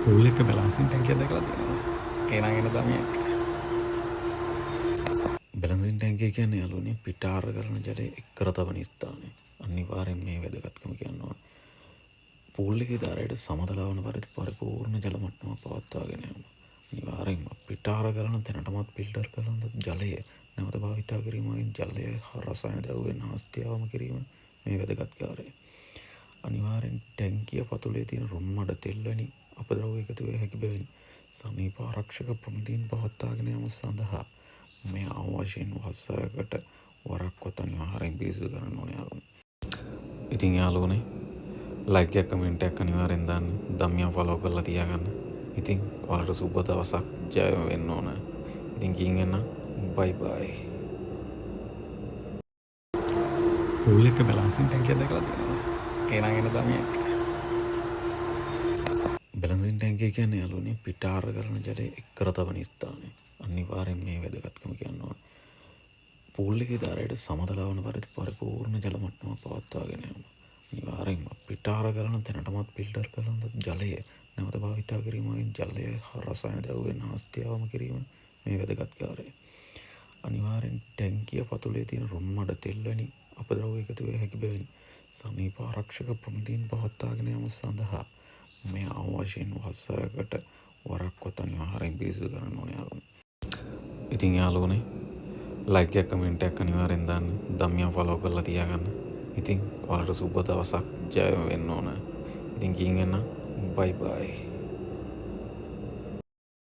Pool එක balancing ටැංකියක් දැකලා තියෙනවා. ඒ නම් එන දමියක්. බැලන්සින් ටැංකිය කියන්නේ යාළුවනේ පිටාර කරන ජලය එක්කර තබන ස්ථානය. අනිවාර්යෙන් මේ වැදගත්කම කියනවා. පූල් එකේ ධාරයට සමතල වන පරිදි පරිපූර්ණ ජල මට්ටමක් පවත්වාගෙන යාම. අනිවාර්යෙන්ම පිටාර කරන තැනටමත් ෆිල්ටර් කරන ජලය නැවත භාවිතා කිරීමෙන් ජලය රසායන ද්‍රව්‍යයන් ආස්තියාවම කිරීම මේ වැදගත් කාර්යය. අනිවාර්යෙන් ටැංකිය පතුලේ තියෙන රුම් මඩ තෙල් වැනි අපද්‍රව්‍ය එකතු වේ හැකි බැවින් සමීප ආරක්ෂක ප්‍රමිතීන් පවත්වාගෙන යාම සඳහා මේ අවශ්‍යයෙන් වසරකට වරක්වත් අනිවාර්යෙන් පිරිසිදු කරන්න ඕනේ යාළුවනේ. ඉතින් යාළුවනේ ලයික් එකක් කමෙන්ට් එකක් අනිවාර්යෙන් දාන්න. දම්මියා ෆලෝ කරලා තියාගන්න. ඉතින් ඔයාලට සුබ දවසක් ජය වෙන්න ඕන. ඉතින් කියින් එන්න බයි බයි. පූල් එක බැලන්සින් ටැංකියක් දැකලා තියෙනවා. ඒ නම් එන දමියක්. බැලන්සින් ටැංකිය කියන්නේ යාළුවනේ පිටාර කරන ජලය එක්කර තබන ස්ථානය. අනිවාර්යෙන් මේ වැදගත්කම කියනවා. පූල් එකේ ධාරයට සමතල වන පරිදි පරිපූර්ණ ජල මට්ටමක් පවත්වාගෙන යාම. අනිවාර්යෙන්ම පිටාර කරන තැනටමත් ෆිල්ටර් කරන ජලය නැවත භාවිතා කිරීමෙන් ජලය රසායන ද්‍රව්‍යයන් ආස්තියාවම කිරීම මේ වැදගත් කාර්යය. අනිවාර්යෙන් ටැංකිය පතුලේ තියෙන රුම් මඩ තෙල් වැනි අපද්‍රව්‍ය එකතු වේ හැකි බැවින් සමීප ආරක්ෂක ප්‍රමිතීන් පවත්වාගෙන යාම සඳහා මේ අවශ්‍යයෙන් වසරකට වරක්වත් අනිවාර්යෙන් පිරිසිදු කරන්න ඕනේ යාළුවනේ. ඉතින් යාළුවනේ ලයික් එකක් කමෙන්ට් එකක් අනිවාර්යෙන් දාන්න. දම්මියා ෆලෝ කරලා තියාගන්න. ඉතින් ඔයාලට සුබ දවසක් ජය වෙන්න ඕන. ඉතින් කියින් එන්න බයි බයි.